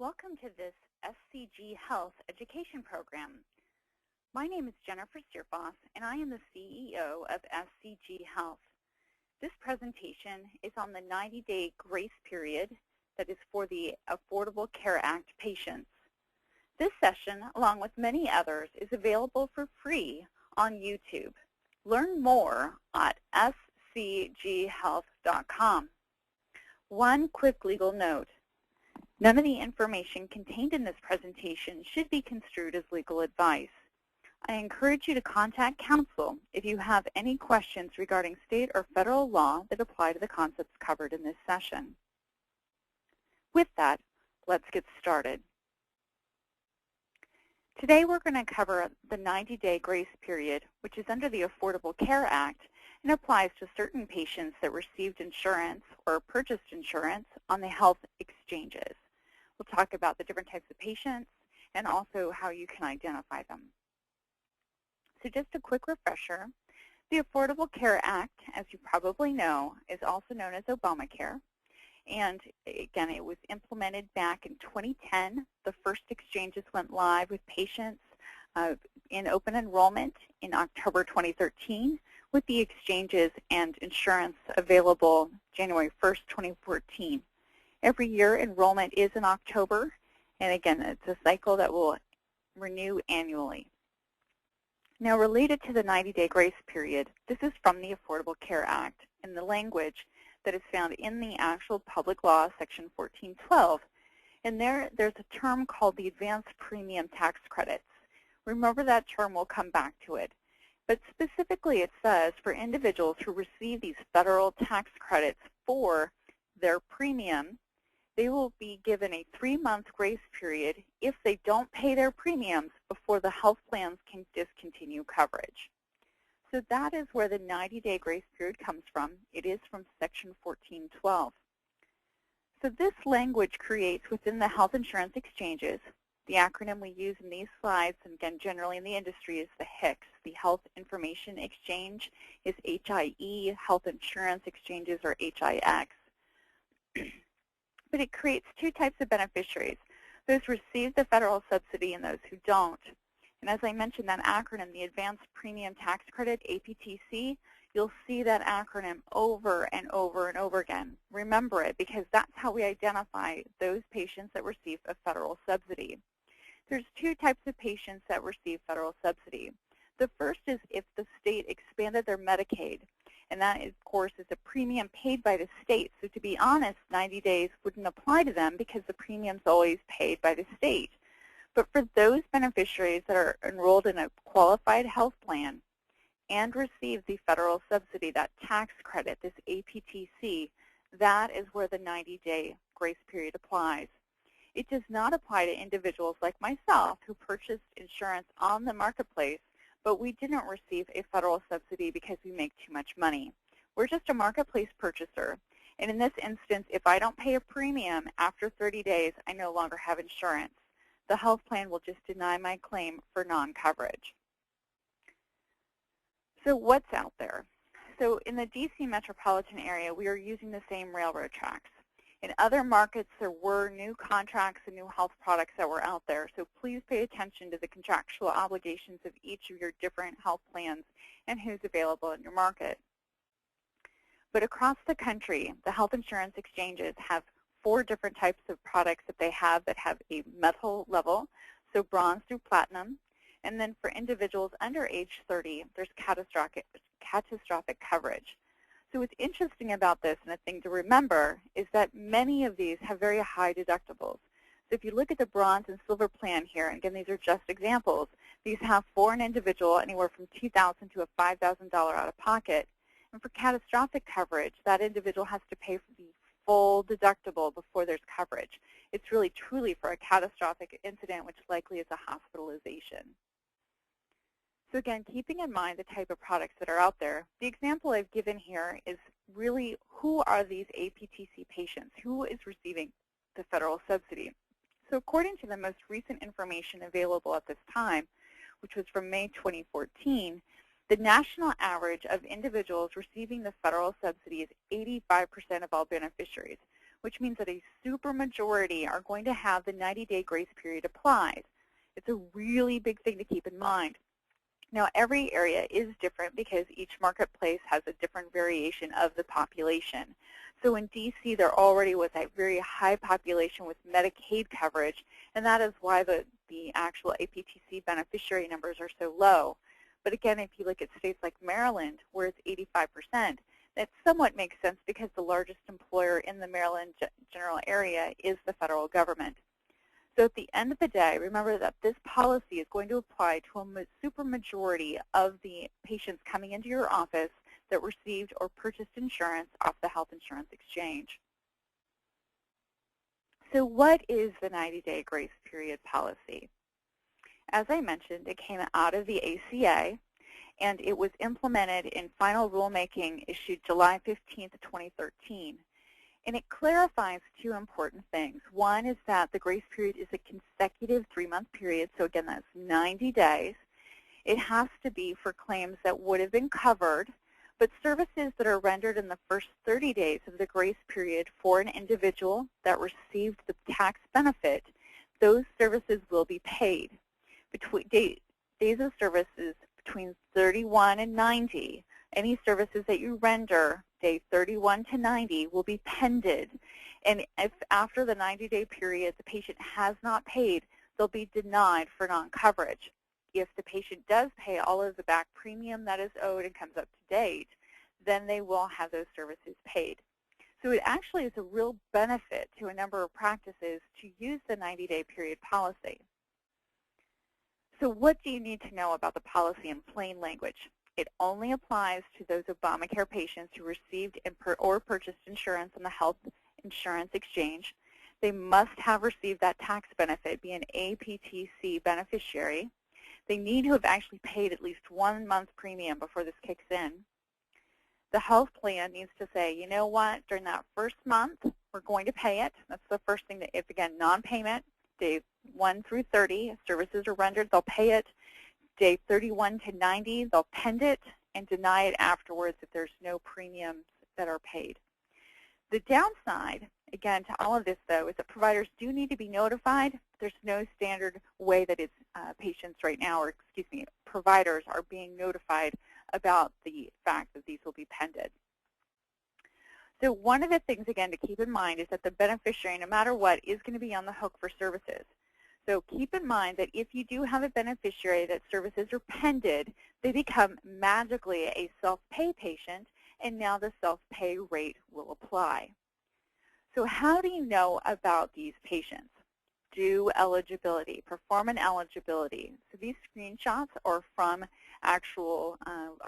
Welcome to this SCG Health education program. My name is Jennifer Searfoss, and I am the CEO of SCG Health. This presentation is on the 90-day grace period that is for the Affordable Care Act patients. This session, along with many others, is available for free on YouTube. Learn more at scghealth.com. One quick legal note. None of the information contained in this presentation should be construed as legal advice. I encourage you to contact counsel if you have any questions regarding state or federal law that apply to the concepts covered in this session. With that, let's get started. Today we're going to cover the 90-day grace period, which is under the Affordable Care Act and applies to certain patients that received insurance or purchased insurance on the health exchanges. We'll talk about the different types of patients and also how you can identify them. So just a quick refresher, the Affordable Care Act, as you probably know, is also known as Obamacare. And again, it was implemented back in 2010. The first exchanges went live with patients in open enrollment in October 2013, with the exchanges and insurance available January 1st, 2014. Every year, enrollment is in October, and again, it's a cycle that will renew annually. Now, related to the 90-day grace period, this is from the Affordable Care Act, and the language that is found in the actual public law, Section 1412, and there's a term called the advanced premium tax credits. Remember that term, we'll come back to it. But specifically, it says for individuals who receive these federal tax credits for their premium, they will be given a 3-month grace period if they don't pay their premiums before the health plans can discontinue coverage. So that is where the 90-day grace period comes from. It is from Section 1412. So this language creates within the health insurance exchanges, the acronym we use in these slides, and again, generally in the industry, is the HIX. The Health Information Exchange is HIE, Health Insurance Exchanges are HIX. But it creates two types of beneficiaries, those who receive the federal subsidy and those who don't. And as I mentioned, that acronym, the Advanced Premium Tax Credit, APTC, you'll see that acronym over and over and over again. Remember it, because that's how we identify those patients that receive a federal subsidy. There's two types of patients that receive federal subsidy. The first is if the state expanded their Medicaid, and that, of course, is a premium paid by the state. So to be honest, 90 days wouldn't apply to them because the premium's always paid by the state. But for those beneficiaries that are enrolled in a qualified health plan and receive the federal subsidy, that tax credit, this APTC, that is where the 90-day grace period applies. It does not apply to individuals like myself who purchased insurance on the marketplace, but we didn't receive a federal subsidy because we make too much money. We're just a marketplace purchaser. And in this instance, if I don't pay a premium after 30 days, I no longer have insurance. The health plan will just deny my claim for non-coverage. So what's out there? So in the DC metropolitan area, we are using the same railroad tracks. In other markets, there were new contracts and new health products that were out there, so please pay attention to the contractual obligations of each of your different health plans and who's available in your market. But across the country, the health insurance exchanges have 4 different types of products that they have that have a metal level, so bronze through platinum, and then for individuals under age 30, there's catastrophic coverage. So what's interesting about this, and a thing to remember, is that many of these have very high deductibles. So if you look at the bronze and silver plan here, and again, these are just examples, these have for an individual anywhere from $2,000 to a $5,000 out of pocket. And for catastrophic coverage, that individual has to pay for the full deductible before there's coverage. It's really truly for a catastrophic incident, which likely is a hospitalization. So again, keeping in mind the type of products that are out there, the example I've given here is really who are these APTC patients? Who is receiving the federal subsidy? So according to the most recent information available at this time, which was from May 2014, the national average of individuals receiving the federal subsidy is 85% of all beneficiaries, which means that a supermajority are going to have the 90-day grace period applied. It's a really big thing to keep in mind. Now, every area is different because each marketplace has a different variation of the population. So in D.C., there already was a very high population with Medicaid coverage, and that is why the actual APTC beneficiary numbers are so low. But again, if you look at states like Maryland, where it's 85%, that somewhat makes sense because the largest employer in the Maryland general area is the federal government. So at the end of the day, remember that this policy is going to apply to a supermajority of the patients coming into your office that received or purchased insurance off the health insurance exchange. So what is the 90-day grace period policy? As I mentioned, it came out of the ACA, and it was implemented in final rulemaking issued July 15th, 2013. And it clarifies two important things. One is that the grace period is a consecutive 3-month period, so again, that's 90 days. It has to be for claims that would have been covered, but services that are rendered in the first 30 days of the grace period for an individual that received the tax benefit, those services will be paid. Between days of services between 31 and 90, any services that you render day 31 to 90 will be pended. And if after the 90-day period the patient has not paid, they'll be denied for non-coverage. If the patient does pay all of the back premium that is owed and comes up to date, then they will have those services paid. So it actually is a real benefit to a number of practices to use the 90-day period policy. So what do you need to know about the policy in plain language? It only applies to those Obamacare patients who received or purchased insurance on the health insurance exchange. They must have received that tax benefit, be an APTC beneficiary. They need to have actually paid at least 1 month premium before this kicks in. The health plan needs to say, you know what, during that first month, we're going to pay it. That's the first thing that, if again, non-payment, day 1 through 30, services are rendered, they'll pay it. Day 31 to 90, they'll pend it and deny it afterwards if there's no premiums that are paid. The downside, again, to all of this, though, is that providers do need to be notified. There's no standard way that it's patients right now, or excuse me, providers are being notified about the fact that these will be pended. So one of the things, again, to keep in mind is that the beneficiary, no matter what, is going to be on the hook for services. So keep in mind that if you do have a beneficiary that services are pended, they become magically a self-pay patient, and now the self-pay rate will apply. So how do you know about these patients? Do eligibility, perform an eligibility. So these screenshots are from actual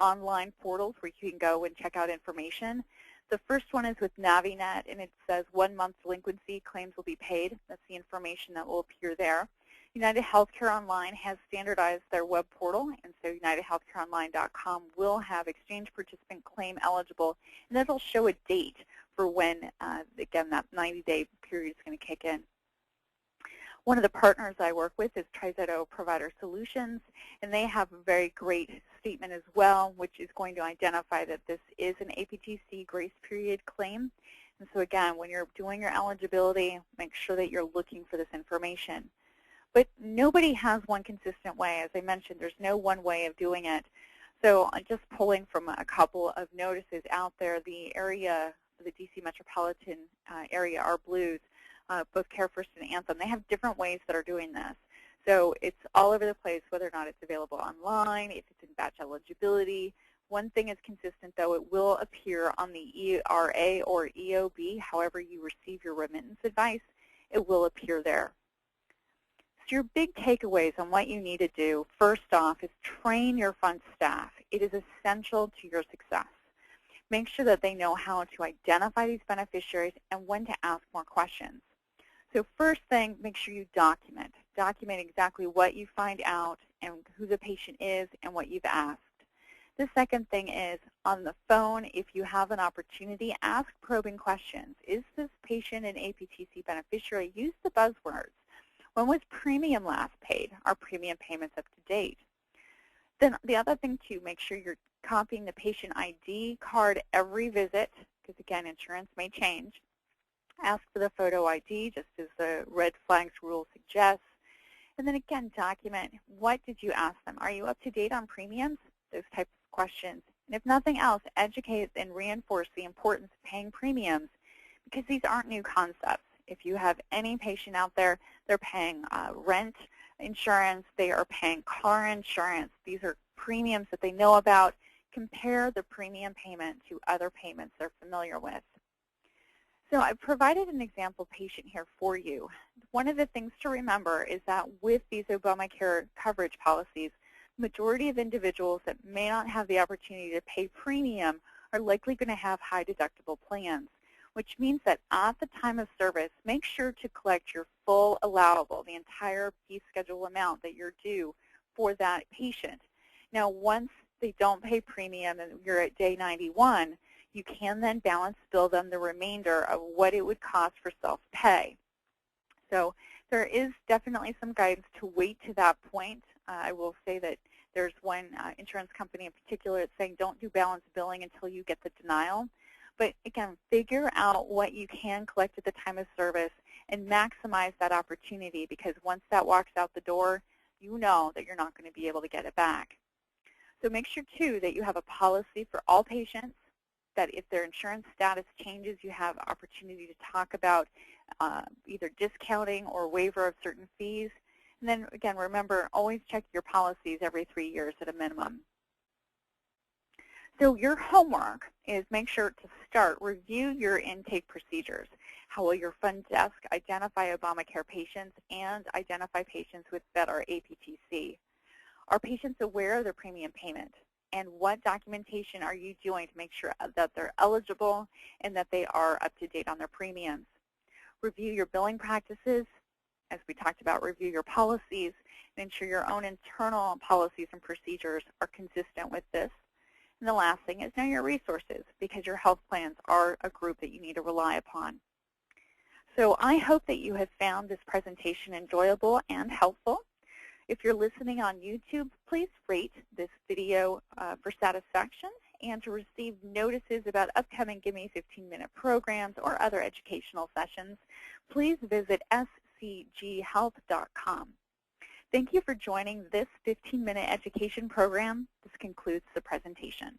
online portals where you can go and check out information. The first one is with NaviNet, and it says 1 month delinquency claims will be paid. That's the information that will appear there. United Healthcare Online has standardized their web portal, and so UnitedHealthcareOnline.com will have exchange participant claim eligible, and that'll show a date for when, again, that 90-day period is going to kick in. One of the partners I work with is TriZetto Provider Solutions, and they have a very great statement as well, which is going to identify that this is an APTC grace period claim. And so again, when you're doing your eligibility, make sure that you're looking for this information. But nobody has one consistent way. As I mentioned, there's no one way of doing it. So just pulling from a couple of notices out there, the area, the DC metropolitan area, our Blues, both CareFirst and Anthem, they have different ways that are doing this. So it's all over the place, whether or not it's available online, if it's in batch eligibility. One thing is consistent, though, it will appear on the ERA or EOB, however you receive your remittance advice, it will appear there. So your big takeaways on what you need to do, first off, is train your front staff. It is essential to your success. Make sure that they know how to identify these beneficiaries and when to ask more questions. So first thing, make sure you document. Document exactly what you find out and who the patient is and what you've asked. The second thing is, on the phone, if you have an opportunity, ask probing questions. Is this patient an APTC beneficiary? Use the buzzwords. When was premium last paid? Are premium payments up to date? Then the other thing, too, make sure you're copying the patient ID card every visit, because, again, insurance may change. Ask for the photo ID, just as the red flags rule suggests. And then again, document what did you ask them. Are you up to date on premiums? Those types of questions. And if nothing else, educate and reinforce the importance of paying premiums, because these aren't new concepts. If you have any patient out there, they're paying rent insurance, they are paying car insurance. These are premiums that they know about. Compare the premium payment to other payments they're familiar with. So I've provided an example patient here for you. One of the things to remember is that with these Obamacare coverage policies, the majority of individuals that may not have the opportunity to pay premium are likely going to have high deductible plans, which means that at the time of service, make sure to collect your full allowable, the entire fee schedule amount that you're due for that patient. Now, once they don't pay premium and you're at day 91, you can then balance bill them the remainder of what it would cost for self-pay. So there is definitely some guidance to wait to that point. I will say that there's one insurance company in particular that's saying don't do balance billing until you get the denial. But again, figure out what you can collect at the time of service and maximize that opportunity, because once that walks out the door, you know that you're not going to be able to get it back. So make sure, too, that you have a policy for all patients, that if their insurance status changes, you have opportunity to talk about either discounting or waiver of certain fees. And then, again, remember, always check your policies every 3 years at a minimum. So your homework is make sure to start, review your intake procedures. How will your front desk identify Obamacare patients and identify patients with that are APTC? Are patients aware of their premium payment? And what documentation are you doing to make sure that they're eligible and that they are up to date on their premiums? Review your billing practices. As we talked about, review your policies and ensure your own internal policies and procedures are consistent with this. And the last thing is know your resources, because your health plans are a group that you need to rely upon. So I hope that you have found this presentation enjoyable and helpful. If you're listening on YouTube, please rate this video for satisfaction, and to receive notices about upcoming Gimme 15-minute programs or other educational sessions, please visit scghealth.com. Thank you for joining this 15-minute education program. This concludes the presentation.